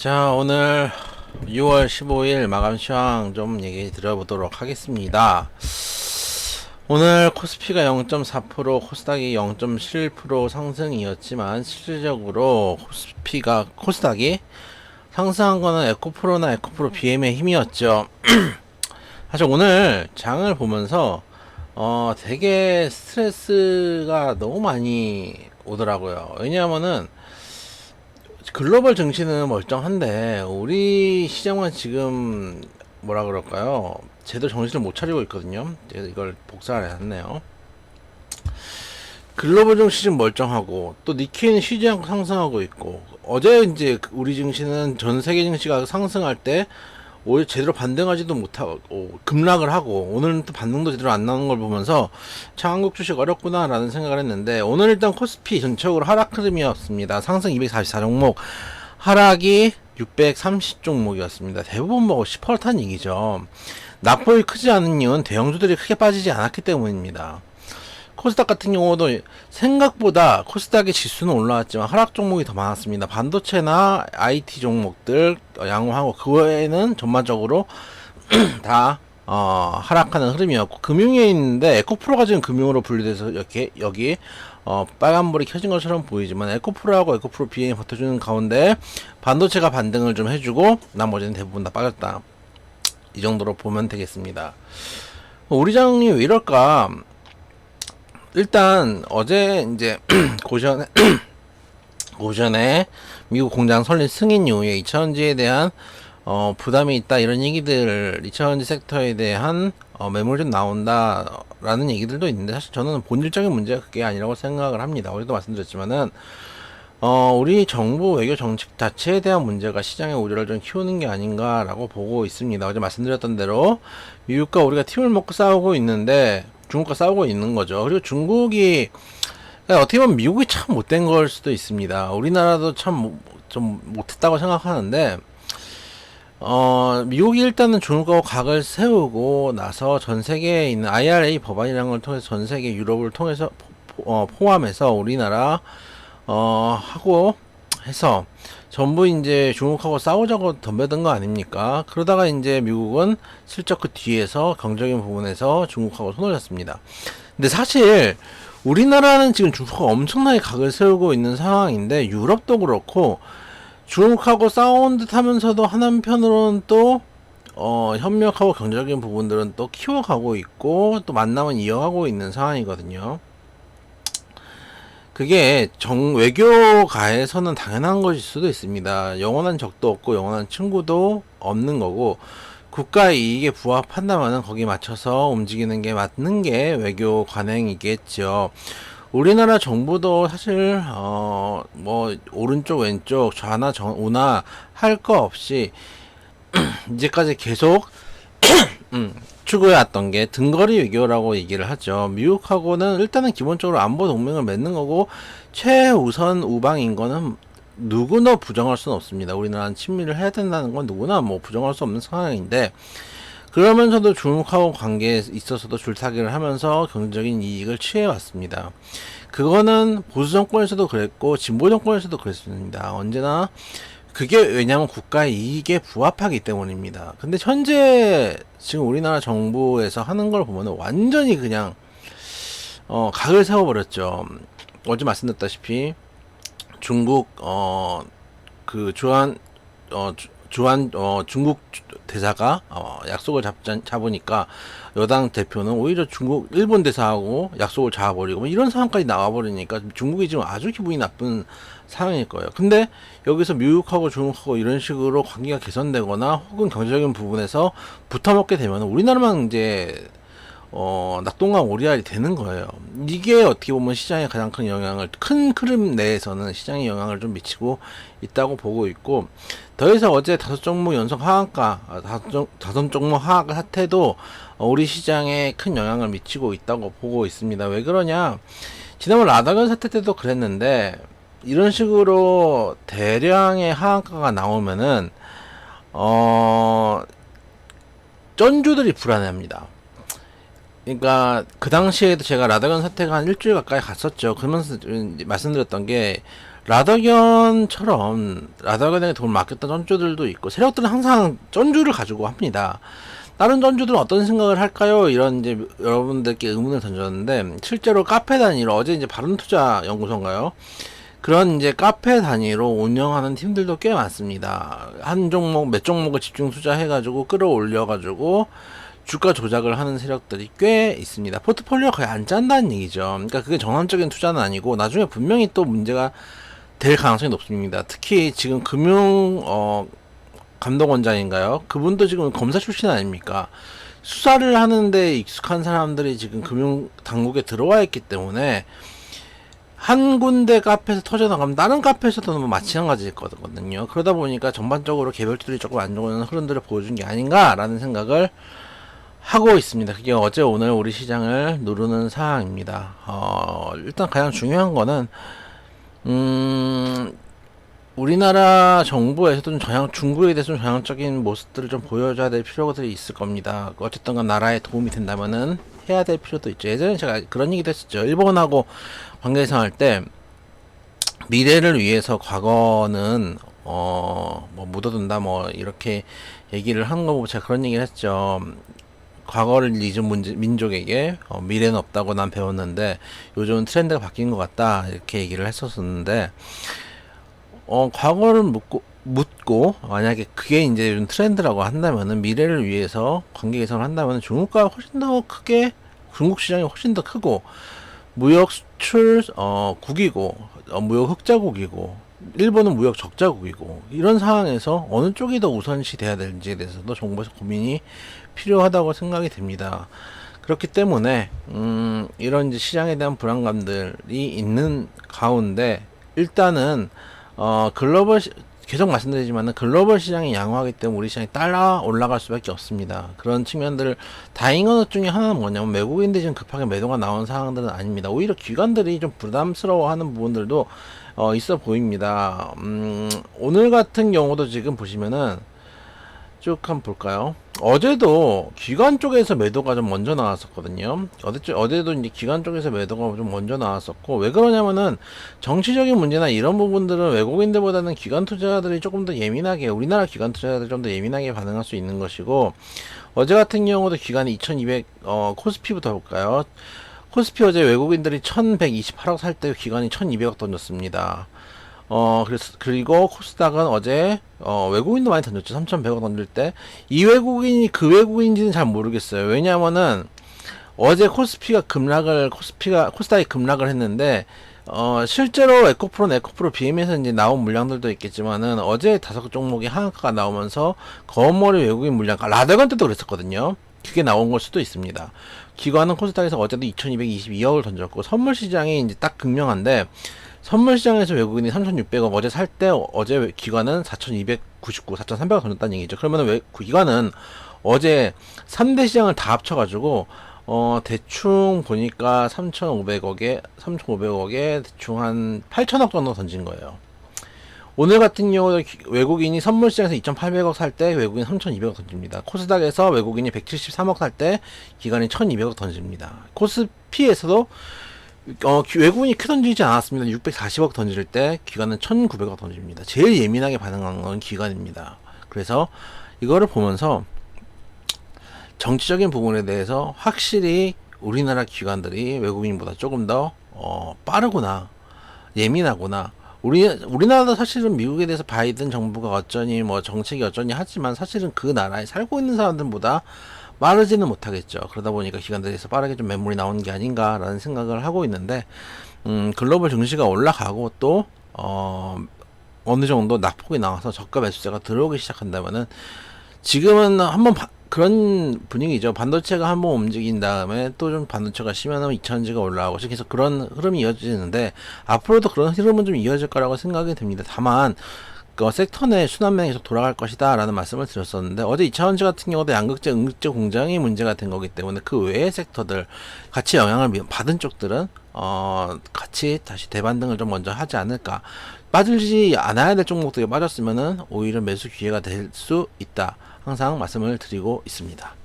자, 오늘 6월 15일 마감 시황 좀 얘기 드려보도록 하겠습니다. 오늘 코스피가 0.4%, 코스닥이 0.7% 상승이었지만 실질적으로 코스닥이 상승한 거는 에코프로나 에코프로 BM의 힘이었죠. 사실 오늘 장을 보면서 되게 스트레스가 너무 많이 오더라고요. 왜냐하면은 글로벌 증시는 멀쩡한데 우리 시장은 지금 뭐라 그럴까요? 제대로 정신을 못 차리고 있거든요. 제가 이걸 복사를 했네요. 글로벌 증시는 멀쩡하고 또 니케이는 쉬지 않고 상승하고 있고, 어제 이제 우리 증시는 전 세계 증시가 상승할 때 오히려 제대로 반등하지도 못하고 급락을 하고, 오늘은 또 반등도 제대로 안 나오는 걸 보면서 참 한국 주식 어렵구나 라는 생각을 했는데, 오늘 일단 코스피 전체적으로 하락 흐름이었습니다. 상승 244종목, 하락이 630 종목이었습니다. 대부분 뭐 10% 탄 얘기죠. 낙폭이 크지 않은 이유는 대형주들이 크게 빠지지 않았기 때문입니다. 코스닥 같은 경우도 생각보다 코스닥의 지수는 올라왔지만 하락 종목이 더 많았습니다. 반도체나 IT 종목들 양호하고, 그 외에는 전반적으로 다 하락하는 흐름이었고, 금융에 있는데 에코프로가 지금 금융으로 분류돼서 이렇게 여기 빨간불이 켜진 것처럼 보이지만, 에코프로하고 에코프로 BM이 버텨주는 가운데 반도체가 반등을 좀 해주고 나머지는 대부분 다 빠졌다, 이 정도로 보면 되겠습니다. 우리 장이 왜 이럴까? 일단 어제 이제 고전에 미국 공장 설립 승인 이후에 2차전지에 대한 부담이 있다, 이런 얘기들, 2차전지 섹터에 대한 매물이 좀 나온다라는 얘기들도 있는데, 사실 저는 본질적인 문제가 그게 아니라고 생각을 합니다. 어제도 말씀드렸지만은 우리 정부 외교 정책 자체에 대한 문제가 시장의 우려를 좀 키우는 게 아닌가라고 보고 있습니다. 어제 말씀드렸던 대로 미국과 우리가 팀을 먹고 싸우고 있는데 중국과 싸우고 있는 거죠. 그리고 중국이, 어떻게 보면 미국이 참 못된 걸 수도 있습니다. 우리나라도 참 좀 못했다고 생각하는데, 미국이 일단은 중국하고 각을 세우고 나서 전 세계에 있는 IRA 법안이라는 걸 통해서 전 세계 유럽을 통해서 포함해서 우리나라 하고 해서 전부 이제 중국하고 싸우자고 덤벼든 거 아닙니까? 그러다가 이제 미국은 슬쩍 그 뒤에서 경제적인 부분에서 중국하고 손을 잡습니다. 근데 사실 우리나라는 지금 중국하고 엄청나게 각을 세우고 있는 상황인데, 유럽도 그렇고 중국하고 싸운 듯 하면서도 한편으로는 또 협력하고 경제적인 부분들은 또 키워가고 있고 또 만남은 이어가고 있는 상황이거든요. 그게 외교가에서는 당연한 것일 수도 있습니다. 영원한 적도 없고 영원한 친구도 없는 거고, 국가의 이익에 부합한다면 거기에 맞춰서 움직이는 게 맞는 게 외교 관행이겠죠. 우리나라 정부도 사실 뭐 오른쪽 왼쪽 좌나 우나 할 거 없이 이제까지 계속 추구해왔던 게 등거리 외교라고 얘기를 하죠. 미국하고는 일단은 기본적으로 안보 동맹을 맺는 거고, 최우선 우방인 거는 누구나 부정할 수는 없습니다. 우리나라는 친밀을 해야 된다는 건 누구나 뭐 부정할 수 없는 상황인데, 그러면서도 중국하고 관계에 있어서도 줄타기를 하면서 경제적인 이익을 취해왔습니다. 그거는 보수 정권에서도 그랬고 진보 정권에서도 그랬습니다. 언제나 그게 왜냐하면 국가의 이익에 부합하기 때문입니다. 근데 현재 지금 우리나라 정부에서 하는 걸 보면 완전히 그냥 각을 세워버렸죠. 어제 말씀드렸다시피 중국 그 중국 대사가 약속을 잡으니까 여당 대표는 오히려 일본 대사하고 약속을 잡아버리고 뭐 이런 상황까지 나와버리니까 중국이 지금 아주 기분이 나쁜 상황일 거예요. 근데 여기서 미국하고 중국하고 이런 식으로 관계가 개선되거나 혹은 경제적인 부분에서 붙어먹게 되면 우리나라만 이제 낙동강 오리알이 되는 거예요. 이게 어떻게 보면 시장에 가장 큰 영향을, 큰 흐름 내에서는 시장에 영향을 좀 미치고 있다고 보고 있고, 더해서 어제 5종목 연속 하한가, 5종목 하한 사태도 우리 시장에 큰 영향을 미치고 있다고 보고 있습니다. 왜 그러냐? 지난번 라다견 사태 때도 그랬는데, 이런 식으로 대량의 하한가가 나오면은 쩐주들이 불안해합니다. 그러니까 그 당시에도 제가 라다견 사태가 한 일주일 가까이 갔었죠. 그러면서 말씀드렸던 게, 라더견에게 돈을 맡겼던 전주들도 있고, 세력들은 항상 전주를 가지고 합니다. 다른 전주들은 어떤 생각을 할까요? 이런 이제 여러분들께 의문을 던졌는데, 실제로 카페 단위로 어제 이제 바른투자연구소인가요? 그런 이제 카페 단위로 운영하는 팀들도 꽤 많습니다. 한 종목, 몇 종목을 집중 투자해가지고 끌어올려가지고 주가 조작을 하는 세력들이 꽤 있습니다. 포트폴리오가 거의 안 짠다는 얘기죠. 그러니까 그게 정상적인 투자는 아니고 나중에 분명히 또 문제가 될 가능성이 높습니다. 특히 지금 감독원장인가요? 그분도 지금 검사 출신 아닙니까? 수사를 하는데 익숙한 사람들이 지금 금융 당국에 들어와 있기 때문에 한 군데 카페에서 터져나가면 다른 카페에서도 마찬가지일 거거든요. 그러다 보니까 전반적으로 개별주들이 조금 안 좋은 흐름들을 보여준 게 아닌가라는 생각을 하고 있습니다. 그게 어제 오늘 우리 시장을 누르는 상황입니다. 일단 가장 중요한 거는 우리나라 정부에서도 중국에 대해서 좀 전향적인 모습들을 좀 보여줘야 될 필요가 있을 겁니다. 어쨌든 간 나라에 도움이 된다면은 해야 될 필요도 있죠. 예전에 제가 그런 얘기도 했었죠. 일본하고 관계에서 할 때 미래를 위해서 과거는 뭐 묻어둔다 뭐 이렇게 얘기를 한 거 보고 제가 그런 얘기를 했죠. 과거를 잊은 민족에게 미래는 없다고 난 배웠는데 요즘은 트렌드가 바뀐 것 같다 이렇게 얘기를 했었는데 과거를 묻고 만약에 그게 이제 요즘 트렌드라고 한다면은 미래를 위해서 관계 개선을 한다면 중국과 훨씬 더 크게 중국 시장이 훨씬 더 크고 무역 수출 국이고 무역 흑자국이고 일본은 무역 적자국이고 이런 상황에서 어느 쪽이 더 우선시 돼야 되는지에 대해서도 정부에서 고민이 필요하다고 생각이 됩니다. 그렇기 때문에 이런 이제 시장에 대한 불안감들이 있는 가운데 일단은 계속 말씀드리지만은 글로벌 시장이 양호하기 때문에 우리 시장이 따라 올라갈 수밖에 없습니다. 그런 측면들을 다행한 것 중에 하나는 뭐냐면 외국인들이 지금 급하게 매도가 나온 상황들은 아닙니다. 오히려 기관들이 좀 부담스러워하는 부분들도 있어 보입니다. 오늘 같은 경우도 지금 보시면은 쭉 한번 볼까요? 어제도 기관 쪽에서 매도가 좀 먼저 나왔었거든요. 어제도 이제 기관 쪽에서 매도가 좀 먼저 나왔었고, 왜 그러냐면은 정치적인 문제나 이런 부분들은 외국인들보다는 기관 투자자들이 조금 더 예민하게, 우리나라 기관 투자자들이 좀 더 예민하게 반응할 수 있는 것이고, 어제 같은 경우도 기관이 2200, 코스피부터 볼까요? 코스피 어제 외국인들이 1128억 살 때 기관이 1200억 던졌습니다. 그리고 코스닥은 어제, 외국인도 많이 던졌죠. 3,100억 던질 때. 이 외국인이 그 외국인인지는 잘 모르겠어요. 왜냐면은, 어제 코스닥이 급락을 했는데, 실제로 에코프로 BM에서 이제 나온 물량들도 있겠지만은, 어제 5종목이 하한가가 나오면서, 거머리 외국인 물량, 라더건 때도 그랬었거든요. 그게 나온 걸 수도 있습니다. 기관은 코스닥에서 어제도 2222억을 던졌고, 선물 시장이 이제 딱 극명한데, 선물 시장에서 외국인이 3,600억 어제 살 때 어제 기관은 4,299, 4,300억 던졌다는 얘기죠. 그러면은 기관은 어제 3대 시장을 다 합쳐가지고 대충 보니까 3,500억에 대충 한 8,000억 정도 던진 거예요. 오늘 같은 경우도 외국인이 선물 시장에서 2,800억 살 때 외국인 3,200억 던집니다. 코스닥에서 외국인이 173억 살 때 기관이 1,200억 던집니다. 코스피에서도 외국인이 크게 던지지 않았습니다. 640억 던질 때 기관은 1900억 던집니다. 제일 예민하게 반응한 건 기관입니다. 그래서 이거를 보면서 정치적인 부분에 대해서 확실히 우리나라 기관들이 외국인보다 조금 더 빠르구나, 예민하구나. 우리나라도 사실은 미국에 대해서 바이든 정부가 어쩌니 뭐 정책이 어쩌니 하지만 사실은 그 나라에 살고 있는 사람들보다 빠르지는 못하겠죠. 그러다 보니까 기관들에서 빠르게 좀 매물이 나오는 게 아닌가라는 생각을 하고 있는데, 글로벌 증시가 올라가고 또 어느 정도 낙폭이 나와서 저가 매수세가 들어오기 시작한다면은 지금은 한번 그런 분위기죠. 반도체가 한번 움직인 다음에 또 좀 반도체가 심하면 2차전지가 올라오고 계속 그런 흐름이 이어지는데 앞으로도 그런 흐름은 좀 이어질 거라고 생각이 됩니다. 다만 섹터 내 순환매가 계속 돌아갈 것이다 라는 말씀을 드렸었는데, 어제 2차전지 같은 경우도 양극재, 음극재 공장이 문제가 된 거기 때문에 그 외의 섹터들 같이 영향을 받은 쪽들은 같이 다시 대반등을 좀 먼저 하지 않을까. 빠지지 않아야 될 종목들이 빠졌으면은 오히려 매수 기회가 될 수 있다, 항상 말씀을 드리고 있습니다.